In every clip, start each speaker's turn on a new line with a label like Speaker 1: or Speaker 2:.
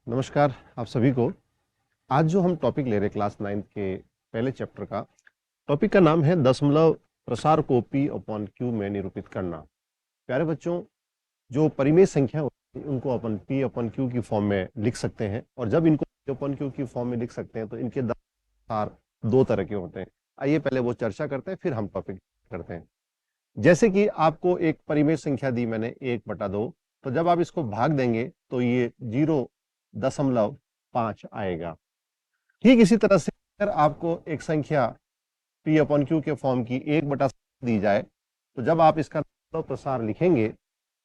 Speaker 1: नमस्कार आप सभी को। आज जो हम टॉपिक ले रहे हैं क्लास 9th के पहले चैप्टर का टॉपिक का नाम है दशमलव प्रसार को P अपॉन Q में निरूपित करना। प्यारे बच्चों, जो परिमेय संख्या होती है उनको अपन P अपॉन Q की फॉर्म में लिख सकते हैं, और जब इनको P अपॉन Q की फॉर्म में लिख सकते हैं तो इनके प्रसार दो तरह के होते हैं। आइए पहले वो चर्चा करते हैं, फिर हम टॉपिक करते हैं। जैसे कि आपको एक परिमेय संख्या दी मैंने 1/2, तो जब आप इसको भाग देंगे तो ये 0.5 आएगा। ठीक इसी तरह से अगर आपको एक संख्या P अपॉन Q के फॉर्म की 1/7 दी जाए, तो जब आप इसका प्रसार लिखेंगे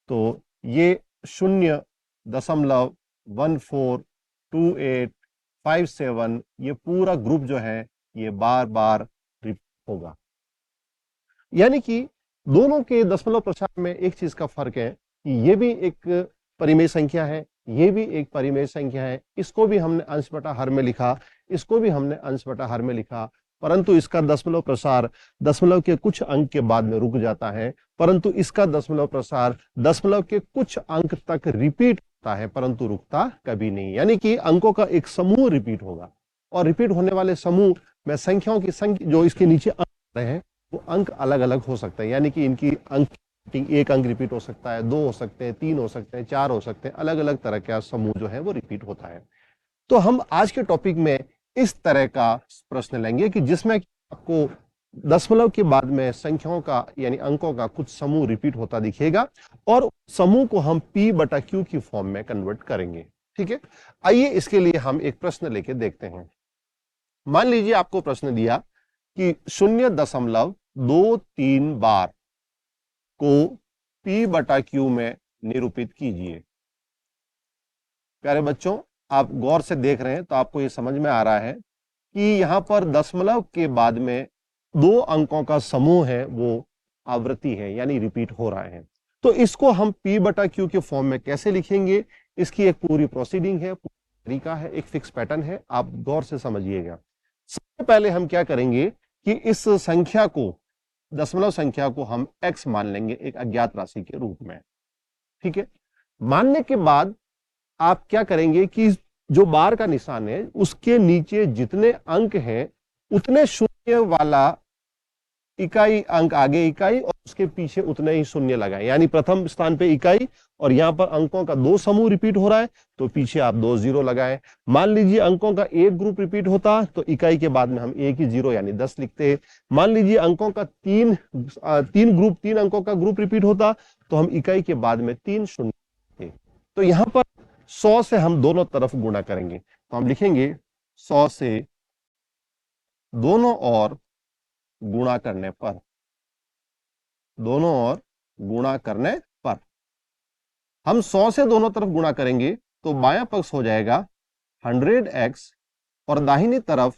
Speaker 1: तो ये 0.142857 ये पूरा ग्रुप जो है ये बार बार रिपीट होगा। यानी कि दोनों के दशमलव प्रसार में एक चीज का फर्क है कि ये भी एक परिमेय संख्या है, ये भी एक परिमेय संख्या है। इसको भी हमने अंश बटा हर में लिखा, इसको भी हमने अंश बटा हर में लिखा, परंतु इसका दशमलव प्रसार दशमलव के कुछ अंक के बाद में रुक जाता है, परंतु इसका दशमलव प्रसार दशमलव के कुछ अंक तक रिपीट होता है, परंतु रुकता कभी नहीं। यानी कि अंकों का एक समूह रिपीट होगा, और रिपीट होने वाले समूह में संख्याओं की संख्या जो इसके नीचे अंक रहे हैं वो अंक अलग अलग हो सकते हैं। यानी कि इनकी अंक एक अंक रिपीट हो सकता है, 2 हो सकते हैं, 3 हो सकते हैं, 4 हो सकते हैं, अलग अलग तरह का समूह जो है वो रिपीट होता है। तो हम आज के टॉपिक में इस तरह का प्रश्न लेंगे कि जिसमें आपको दशमलव के बाद में संख्याओं का यानी अंकों का कुछ समूह रिपीट होता दिखेगा, और समूह को हम P बटा Q की फॉर्म में कन्वर्ट करेंगे। ठीक है, आइए इसके लिए हम एक प्रश्न लेके देखते हैं। मान लीजिए आपको प्रश्न दिया कि 0.23 बार को P बटा Q में निरूपित कीजिए। प्यारे बच्चों, आप गौर से देख रहे हैं तो आपको यह समझ में आ रहा है कि यहां पर दशमलव के बाद में दो अंकों का समूह है वो आवृत्ति है, यानी रिपीट हो रहा है। तो इसको हम P बटा Q के फॉर्म में कैसे लिखेंगे, इसकी एक पूरी प्रोसीडिंग है, पूरा तरीका है, एक फिक्स पैटर्न है, आप गौर से समझिएगा। सबसे पहले हम क्या करेंगे कि इस संख्या को, दशमलव संख्या को हम x मान लेंगे एक अज्ञात राशि के रूप में। ठीक है, मानने के बाद आप क्या करेंगे कि जो बार का निशान है उसके नीचे जितने अंक हैं उतने शून्य वाला इकाई अंक आगे इकाई और उसके पीछे उतने ही शून्य लगाएं। यानी प्रथम स्थान पे इकाई और यहां पर अंकों का 2 समूह रिपीट हो रहा है तो पीछे आप 2 जीरो लगाएं। मान लीजिए अंकों का एक ग्रुप रिपीट होता तो इकाई के बाद में हम एक ही जीरो यानी 10 लिखते। मान लीजिए अंकों का तीन अंकों का ग्रुप रिपीट होता तो हम इकाई के बाद में 3 शून्य लिखते। तो यहां पर 100 से हम दोनों तरफ गुणा करेंगे, तो हम लिखेंगे 100 से दोनों ओर गुणा करने पर, दोनों ओर गुणा करने पर हम 100 से दोनों तरफ गुणा करेंगे तो बायां पक्ष हो जाएगा 100x, और दाहिनी तरफ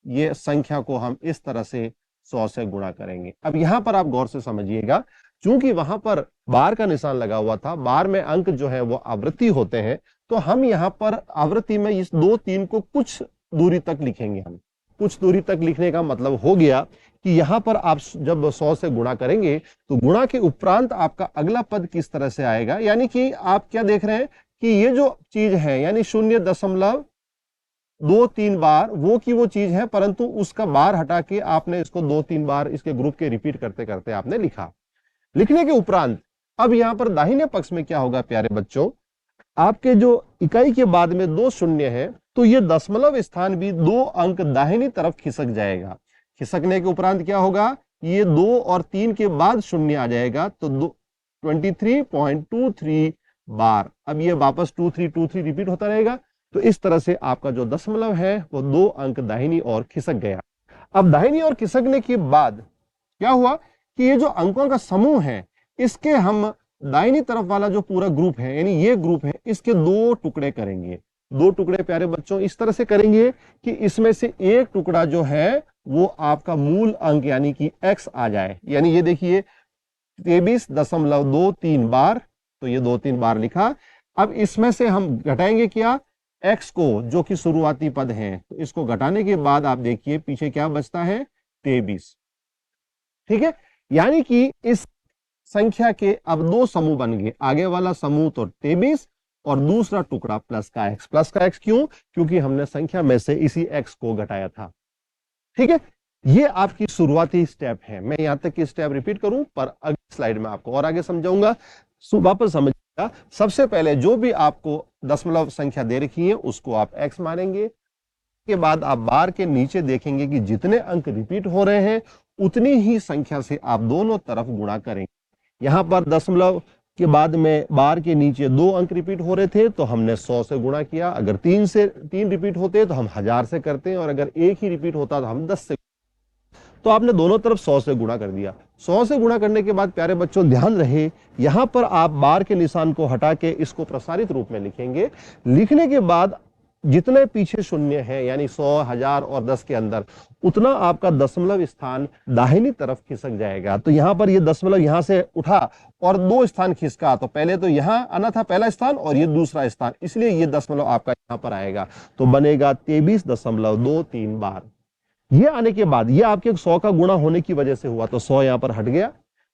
Speaker 1: ये संख्या को हम इस तरह से 100 से गुणा करेंगे। अब यहां पर आप गौर से समझिएगा, चूंकि वहां पर बार का निशान लगा हुआ था, बार में अंक जो है वो आवृत्ति होते हैं, तो हम यहां पर आवृत्ति में इस 2 3 को कुछ दूरी तक लिखेंगे। हम कुछ दूरी तक लिखने का मतलब हो गया कि यहां पर आप जब 100 से गुणा करेंगे तो गुणा के उपरांत आपका अगला पद किस तरह से आएगा। यानी कि आप क्या देख रहे हैं कि ये जो चीज है यानी 0.23 बार वो की वो चीज है, परंतु उसका बार हटा के आपने इसको 2-3 बार इसके ग्रुप के रिपीट करते करते आपने लिखा। लिखने के उपरांत अब यहां पर दाहिने पक्ष में क्या होगा प्यारे बच्चों, आपके जो इकाई के बाद में 2 शून्य है तो ये दशमलव स्थान भी 2 अंक दाहिनी तरफ खिसक जाएगा। खिसकने के उपरांत क्या होगा, ये 2 और 3 के बाद शून्य आ जाएगा तो 23.23 बार। अब ये वापस 2323 रिपीट होता रहेगा। तो इस तरह से आपका जो दशमलव है वो 2 अंक दाहिनी ओर खिसक गया। अब दाहिनी ओर खिसकने के बाद क्या हुआ कि ये जो अंकों का समूह है इसके हम दाहिनी तरफ वाला जो पूरा ग्रुप है यानी ये ग्रुप है इसके 2 टुकड़े करेंगे। 2 टुकड़े प्यारे बच्चों इस तरह से करेंगे कि इसमें से एक टुकड़ा जो है वो आपका मूल अंक यानी कि x आ जाए। यानी ये देखिए 23.23 बार, तो ये 2-3 बार लिखा। अब इसमें से हम घटाएंगे क्या, x को, जो कि शुरुआती पद है, तो इसको घटाने के बाद आप देखिए पीछे क्या बचता है 23। ठीक है, यानी कि इस संख्या के अब 2 समूह बन गए, आगे वाला समूह तो 23 और दूसरा टुकड़ा प्लस का एक्स। प्लस का एक्स क्यों? क्योंकि हमने संख्या में से इसी एक्स को घटाया था। ठीक है, ये आपकी शुरुआती स्टेप है। मैं यहां तक की स्टेप रिपीट करूं पर अगली स्लाइड में आपको और आगे समझाऊंगा। वापस समझिएगा, सबसे पहले जो भी आपको दशमलव संख्या दे रखी है उसको आप एक्स मानेंगे। के बाद आप बार के नीचे देखेंगे कि जितने अंक रिपीट हो रहे हैं उतनी ही संख्या से आप दोनों तरफ गुणा करेंगे। यहां पर दशमलव के बाद में बार के नीचे 2 अंक रिपीट हो रहे थे तो हमने 100 से गुणा किया। अगर 3 रिपीट होते तो हम 1000 से करते हैं, और अगर 1 ही रिपीट होता तो हम 10 से। तो आपने दोनों तरफ 100 से गुणा कर दिया। 100 से गुणा करने के बाद प्यारे बच्चों ध्यान रहे, यहां पर आप बार के निशान को हटा के इसको प्रसारित रूप में लिखेंगे। लिखने के बाद जितने पीछे शून्य है यानी 100, 1000 और 10 के अंदर, उतना आपका दशमलव स्थान दाहिनी तरफ खिसक जाएगा। तो यहां पर ये दशमलव यहां से उठा और 2 स्थान खिसका, तो पहले तो यहां आना था पहला स्थान और ये दूसरा स्थान, इसलिए ये दशमलव आपका यहां पर आएगा। तो बनेगा 23.23 बार। ये आने के बाद ये आपके 100 का गुणा होने की वजह से हुआ तो 100 यहां पर हट गया।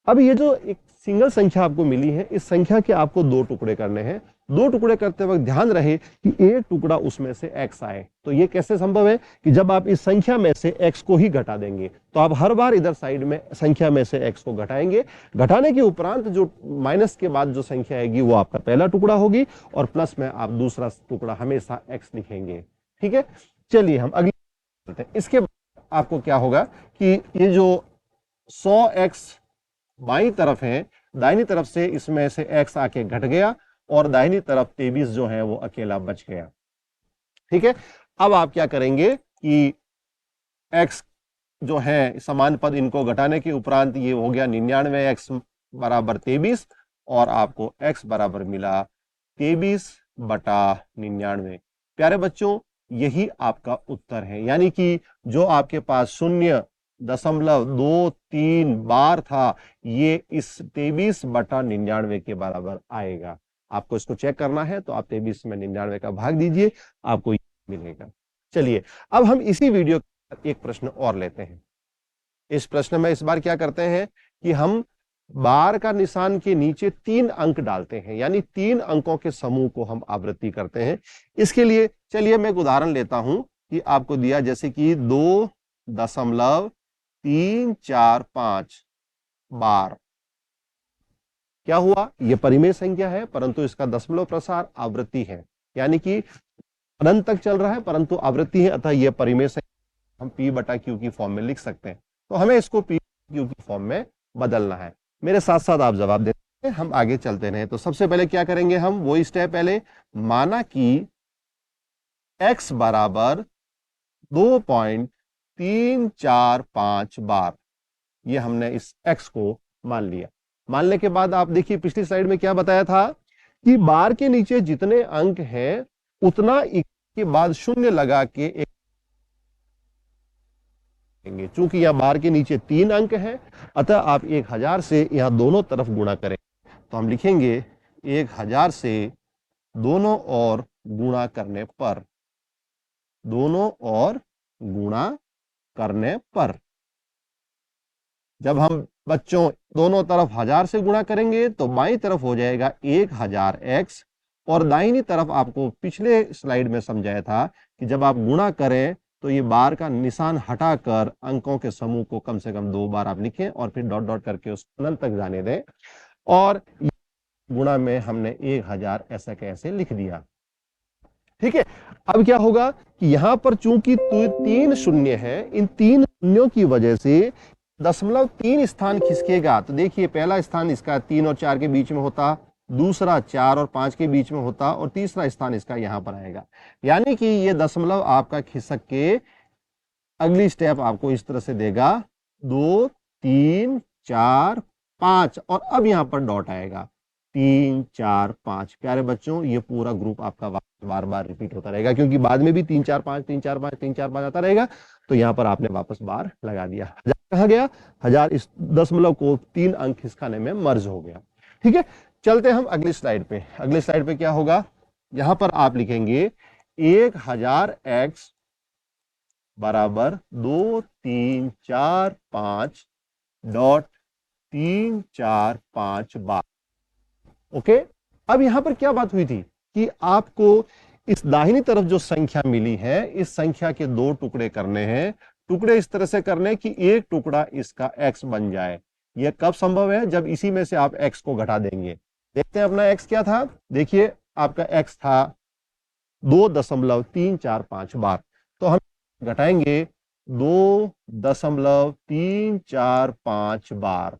Speaker 1: अब ये जो एक सिंगल संख्या आपको मिली है, इस संख्या के आपको 2 टुकड़े करने हैं। 2 टुकड़े करते वक्त ध्यान रहे कि एक टुकड़ा उसमें से x आए। तो ये कैसे संभव है कि जब आप इस संख्या में से x को ही घटा देंगे, तो आप हर बार इधर साइड में संख्या में से x को घटाएंगे। घटाने के उपरांत जो माइनस के बाद जो संख्या आएगी वो आपका पहला टुकड़ा होगी, और प्लस में आप दूसरा टुकड़ा हमेशा x लिखेंगे। ठीक है, चलिए हम अगली चलते हैं। इसके आपको क्या होगा कि ये जो 100x बाईं तरफ है, दाहिनी तरफ से इसमें से x आके घट गया और दाहिनी तरफ 23 जो है वो अकेला बच गया। ठीक है, अब आप क्या करेंगे कि x जो है समान पद, इनको घटाने के उपरांत ये हो गया 99x बराबर 23, और आपको x बराबर मिला 23/99। प्यारे बच्चों, यही आपका उत्तर है, यानी कि जो आपके पास 0.23 बार था, ये इस 23/99 के बराबर आएगा। आपको इसको चेक करना है तो आप 23 में 99 का भाग दीजिए, आपको ये मिलेगा। चलिए अब हम इसी वीडियो का एक प्रश्न और लेते हैं। इस प्रश्न में इस बार क्या करते हैं कि हम बार का निशान के नीचे 3 अंक डालते हैं, यानी 3 अंकों के समूह को हम आवृत्ति करते हैं। इसके लिए चलिए मैं एक उदाहरण लेता हूं कि आपको दिया जैसे कि 2.345 बार। क्या हुआ? यह परिमेय संख्या है परंतु इसका दशमलव प्रसार आवृत्ति है, यानी कि अनंत तक चल रहा है परंतु आवृत्ति है, अतः यह परिमेय संख्या हम P/Q की फॉर्म में लिख सकते हैं। तो हमें इसको P/Q की फॉर्म में बदलना है। मेरे साथ साथ आप जवाब देते हैं, हम आगे चलते रहे। तो सबसे पहले क्या करेंगे, हम वही स्टेप पहले, माना कि x बराबर 2.345 बार, ये हमने इस x को मान लिया। मानने के बाद आप देखिए पिछली स्लाइड में क्या बताया था कि बार के नीचे जितने अंक हैं उतना के बाद शून्य लगा के एक, चूंकि यहां बार के नीचे 3 अंक हैं, अतः आप 1000 से यहां दोनों तरफ गुणा करें। तो हम लिखेंगे 1000 से दोनों ओर गुणा करने पर, दोनों ओर गुणा करने पर, जब हम बच्चों दोनों तरफ 1000 से गुणा करेंगे तो बाईं तरफ हो जाएगा 1000x, और दाहिनी तरफ आपको पिछले स्लाइड में समझाया था कि जब आप गुणा करें तो ये बार का निशान हटाकर अंकों के समूह को कम से कम 2 बार आप लिखें और फिर डॉट डॉट करके उस अनंत तक जाने दें। और गुणा में हमने 1000 ऐसा कैसे लिख दिया। ठीक है, अब क्या होगा कि यहां पर चूंकि 3 शून्य है, इन 3 शून्यों की वजह से दशमलव 3 स्थान खिसकेगा। तो देखिए पहला स्थान इसका 3 और 4 के बीच में होता, दूसरा 4 और 5 के बीच में होता, और तीसरा स्थान इसका यहां पर आएगा। यानी कि ये दशमलव आपका खिसक के अगली स्टेप आपको इस तरह से देगा 2, 3, 4, 5, और अब यहां पर डॉट आएगा 3, 4, 5। प्यारे बच्चों, ये पूरा ग्रुप आपका बार बार रिपीट होता रहेगा, क्योंकि बाद में भी 3, 4, 5, 3, 4, 5, 3, 4, 5 आता रहेगा। तो यहां पर आपने वापस बार लगा दिया। 1000 कहां गया? 1000 इस दशमलव को 3 अंक खिसकाने में मर्ज हो गया। ठीक है, चलते हम अगली स्लाइड पे। अगली स्लाइड पे क्या होगा, यहां पर आप लिखेंगे 1000x बराबर 2345.345 बार। ओके, अब यहां पर क्या बात हुई थी कि आपको इस दाहिनी तरफ जो संख्या मिली है, इस संख्या के 2 टुकड़े करने हैं। टुकड़े इस तरह से करने कि एक टुकड़ा इसका x बन जाए। यह कब संभव है? जब इसी में से आप x को घटा देंगे। देखते हैं अपना x क्या था। देखिए आपका x था 2.345 बार, तो हम घटाएंगे 2.345 बार।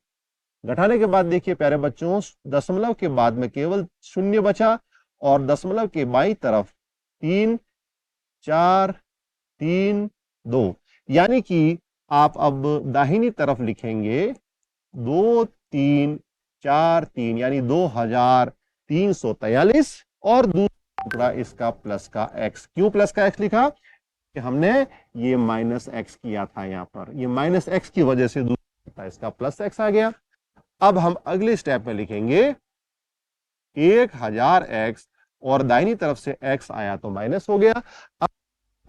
Speaker 1: घटाने के बाद देखिए प्यारे बच्चों, दशमलव के बाद में केवल शून्य बचा और दशमलव के बाईं तरफ 3 4 3 2, यानी कि आप अब दाहिनी तरफ लिखेंगे 2 3 4 3, यानी 2343 और दूसरा टुकड़ा इसका प्लस का x। क्यों प्लस का x लिखा? कि हमने ये माइनस x किया था, यहां पर ये माइनस x की वजह से दूसरा इसका प्लस x आ गया। अब हम अगले स्टेप में लिखेंगे 1000x और दाहिनी तरफ से x आया तो माइनस हो गया। अब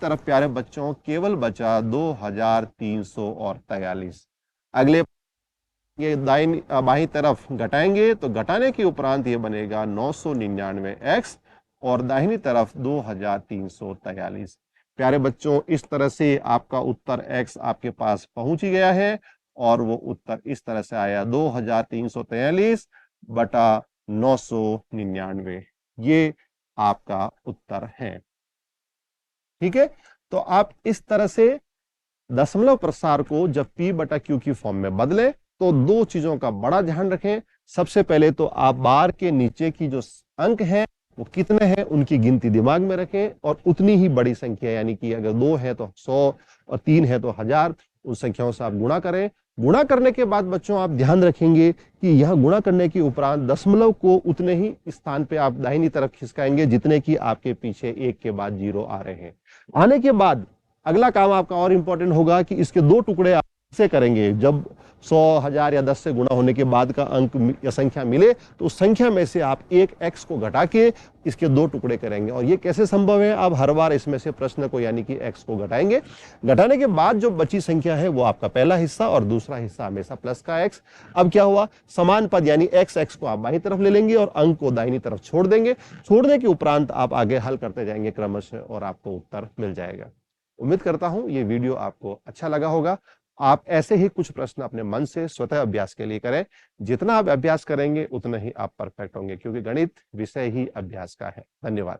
Speaker 1: तरफ प्यारे बच्चों केवल बचा 2343। अगले ये बाई तरफ घटाएंगे तो घटाने के उपरांत ये बनेगा 999x और दाहिनी तरफ 2343। प्यारे बच्चों इस तरह से आपका उत्तर x आपके पास पहुंच ही गया है और वो उत्तर इस तरह से आया 2343 बटा 999। ये आपका उत्तर है। ठीक है, तो आप इस तरह से दशमलव प्रसार को जब p बटा q की फॉर्म में बदले तो दो चीजों का बड़ा ध्यान रखें। सबसे पहले तो आप बार के नीचे की जो अंक हैं वो कितने हैं उनकी गिनती दिमाग में रखें और उतनी ही बड़ी संख्या, यानी कि अगर 2 है तो 100 और 3 है तो 1000, उन संख्याओं से आप गुणा करें। गुणा करने के बाद बच्चों आप ध्यान रखेंगे कि यह गुणा करने के उपरांत दशमलव को उतने ही स्थान पे आप दाहिनी तरफ खिसकाएंगे जितने की आपके पीछे एक के बाद 0 आ रहे हैं। आने के बाद अगला काम आपका और इंपॉर्टेंट होगा कि इसके 2 टुकड़े आप कैसे करेंगे। जब 100, 1000 या 10 से गुणा होने के बाद का अंक या संख्या मिले तो उस संख्या में से आप एक x को घटा के इसके 2 टुकड़े करेंगे। और ये कैसे संभव है? आप हर बार इसमें से प्रश्न को यानी कि x को घटाएंगे। घटाने के बाद जो बची संख्या है वो आपका पहला हिस्सा और दूसरा हिस्सा हमेशा प्लस का x। अब क्या हुआ? समान पद यानी x को आप बाईं तरफ ले लेंगे और अंक को दाहिनी तरफ छोड़ देंगे। छोड़ने के उपरांत आप आगे हल करते जाएंगे क्रमशः और आपको उत्तर मिल जाएगा। उम्मीद करता हूं ये वीडियो आपको अच्छा लगा होगा। आप ऐसे ही कुछ प्रश्न अपने मन से स्वतः अभ्यास के लिए करें। जितना आप अभ्यास करेंगे उतना ही आप परफेक्ट होंगे, क्योंकि गणित विषय ही अभ्यास का है। धन्यवाद।